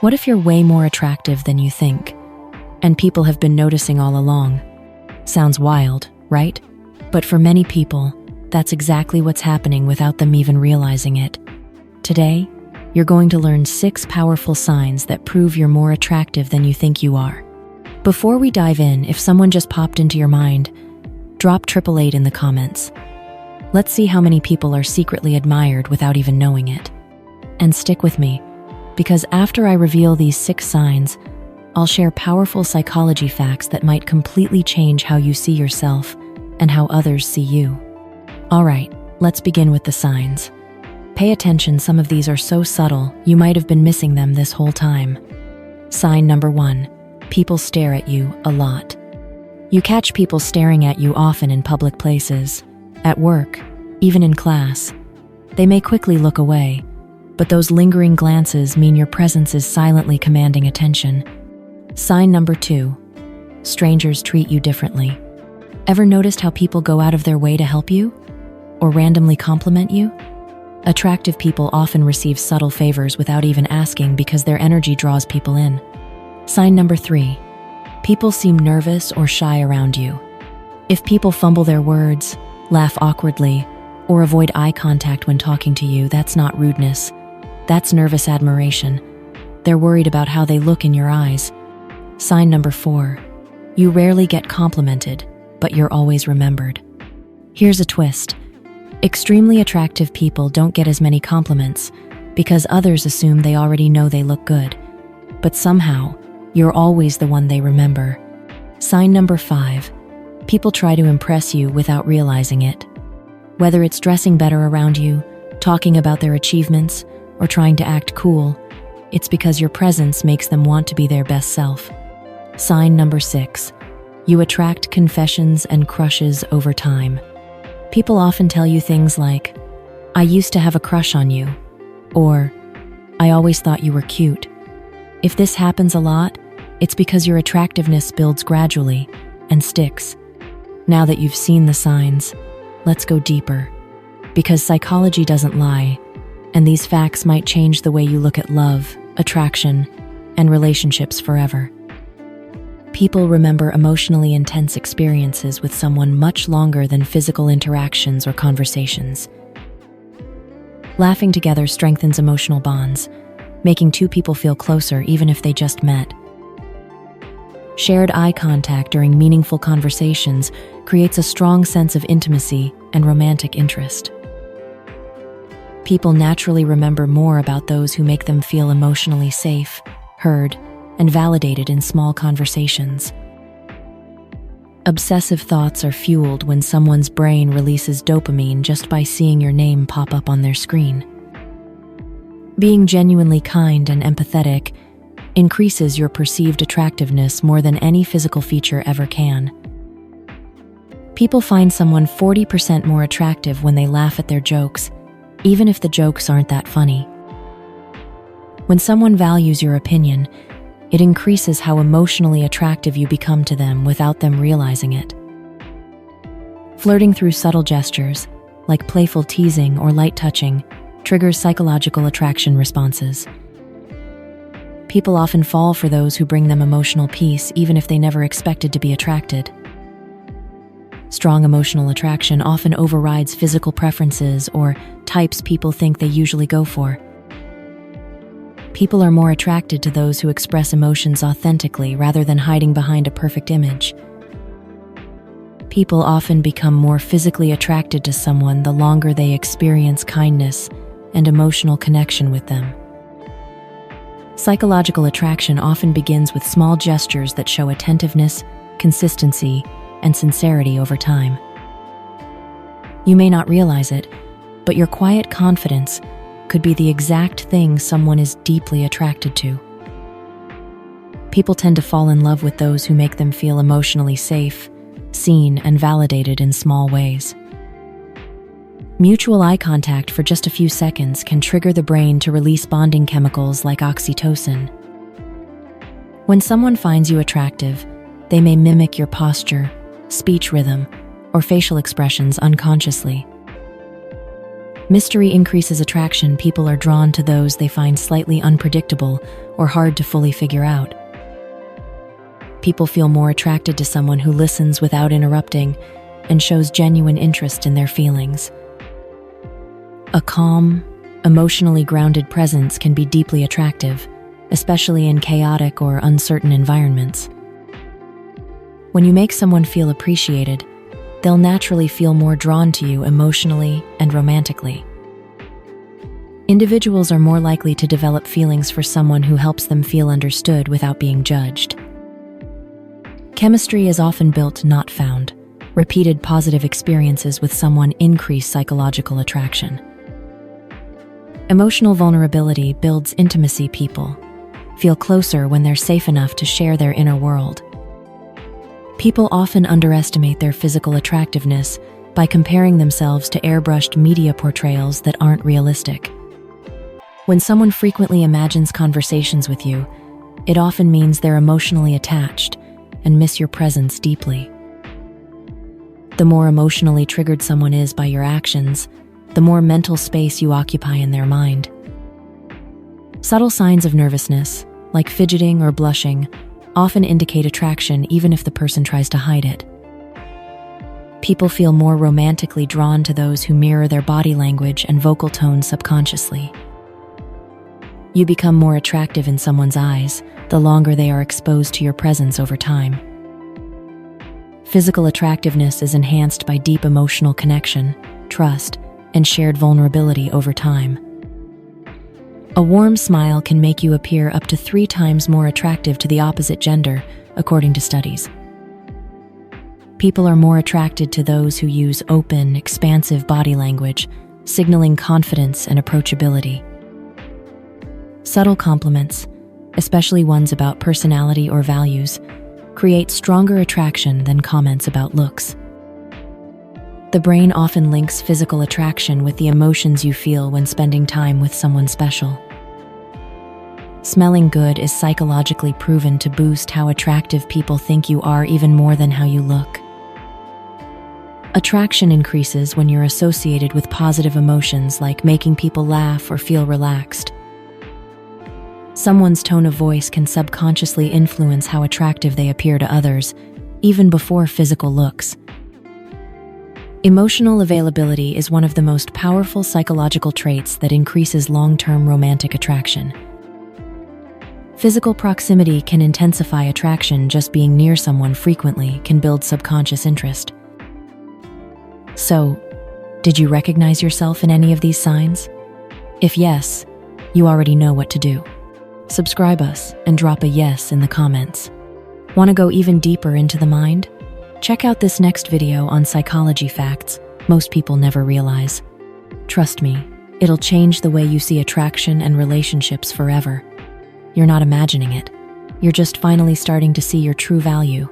What if you're way more attractive than you think, and people have been noticing all along? Sounds wild, right? But for many people, that's exactly what's happening without them even realizing it. Today, you're going to learn 6 powerful signs that prove you're more attractive than you think you are. Before we dive in, if someone just popped into your mind, drop 888 in the comments. Let's see how many people are secretly admired without even knowing it. And stick with me, because after I reveal these 6 signs, I'll share powerful psychology facts that might completely change how you see yourself and how others see you. All right, let's begin with the signs. Pay attention, some of these are so subtle, you might have been missing them this whole time. Sign number 1, people stare at you a lot. You catch people staring at you often in public places, at work, even in class. They may quickly look away, but those lingering glances mean your presence is silently commanding attention. Sign number 2, strangers treat you differently. Ever noticed how people go out of their way to help you? Or randomly compliment you? Attractive people often receive subtle favors without even asking because their energy draws people in. Sign number 3, people seem nervous or shy around you. If people fumble their words, laugh awkwardly, or avoid eye contact when talking to you, that's not rudeness. That's nervous admiration. They're worried about how they look in your eyes. Sign number 4, you rarely get complimented, but you're always remembered. Here's a twist. Extremely attractive people don't get as many compliments because others assume they already know they look good. But somehow, you're always the one they remember. Sign number 5, people try to impress you without realizing it. Whether it's dressing better around you, talking about their achievements, or trying to act cool, it's because your presence makes them want to be their best self. Sign number 6, you attract confessions and crushes over time. People often tell you things like, I used to have a crush on you, or I always thought you were cute. If this happens a lot, it's because your attractiveness builds gradually and sticks. Now that you've seen the signs, let's go deeper, because psychology doesn't lie, and these facts might change the way you look at love, attraction, and relationships forever. People remember emotionally intense experiences with someone much longer than physical interactions or conversations. Laughing together strengthens emotional bonds, making 2 people feel closer even if they just met. Shared eye contact during meaningful conversations creates a strong sense of intimacy and romantic interest. People naturally remember more about those who make them feel emotionally safe, heard, and validated in small conversations. Obsessive thoughts are fueled when someone's brain releases dopamine just by seeing your name pop up on their screen. Being genuinely kind and empathetic increases your perceived attractiveness more than any physical feature ever can. People find someone 40% more attractive when they laugh at their jokes, even if the jokes aren't that funny. When someone values your opinion, it increases how emotionally attractive you become to them without them realizing it. Flirting through subtle gestures, like playful teasing or light touching, triggers psychological attraction responses. People often fall for those who bring them emotional peace even if they never expected to be attracted. Strong emotional attraction often overrides physical preferences or types people think they usually go for. People are more attracted to those who express emotions authentically rather than hiding behind a perfect image. People often become more physically attracted to someone the longer they experience kindness and emotional connection with them. Psychological attraction often begins with small gestures that show attentiveness, consistency, and sincerity over time. You may not realize it, but your quiet confidence could be the exact thing someone is deeply attracted to. People tend to fall in love with those who make them feel emotionally safe, seen, and validated in small ways. Mutual eye contact for just a few seconds can trigger the brain to release bonding chemicals like oxytocin. When someone finds you attractive, they may mimic your posture, speech rhythm, or facial expressions unconsciously. Mystery increases attraction. People are drawn to those they find slightly unpredictable or hard to fully figure out. People feel more attracted to someone who listens without interrupting and shows genuine interest in their feelings. A calm, emotionally grounded presence can be deeply attractive, especially in chaotic or uncertain environments. When you make someone feel appreciated, they'll naturally feel more drawn to you emotionally and romantically. Individuals are more likely to develop feelings for someone who helps them feel understood without being judged. Chemistry is often built, not found. Repeated positive experiences with someone increase psychological attraction. Emotional vulnerability builds intimacy. People feel closer when they're safe enough to share their inner world. People often underestimate their physical attractiveness by comparing themselves to airbrushed media portrayals that aren't realistic. When someone frequently imagines conversations with you, it often means they're emotionally attached and miss your presence deeply. The more emotionally triggered someone is by your actions, the more mental space you occupy in their mind. Subtle signs of nervousness, like fidgeting or blushing, often indicate attraction even if the person tries to hide it. People feel more romantically drawn to those who mirror their body language and vocal tone subconsciously. You become more attractive in someone's eyes the longer they are exposed to your presence over time. Physical attractiveness is enhanced by deep emotional connection, trust, and shared vulnerability over time. A warm smile can make you appear up to 3 times more attractive to the opposite gender, according to studies. People are more attracted to those who use open, expansive body language, signaling confidence and approachability. Subtle compliments, especially ones about personality or values, create stronger attraction than comments about looks. The brain often links physical attraction with the emotions you feel when spending time with someone special. Smelling good is psychologically proven to boost how attractive people think you are even more than how you look. Attraction increases when you're associated with positive emotions like making people laugh or feel relaxed. Someone's tone of voice can subconsciously influence how attractive they appear to others, even before physical looks. Emotional availability is one of the most powerful psychological traits that increases long-term romantic attraction. Physical proximity can intensify attraction. Just being near someone frequently can build subconscious interest. So, did you recognize yourself in any of these signs? If yes, you already know what to do. Subscribe us and drop a yes in the comments. Want to go even deeper into the mind? Check out this next video on psychology facts most people never realize. Trust me, it'll change the way you see attraction and relationships forever. You're not imagining it. You're just finally starting to see your true value.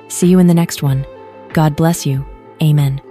See you in the next one. God bless you. Amen.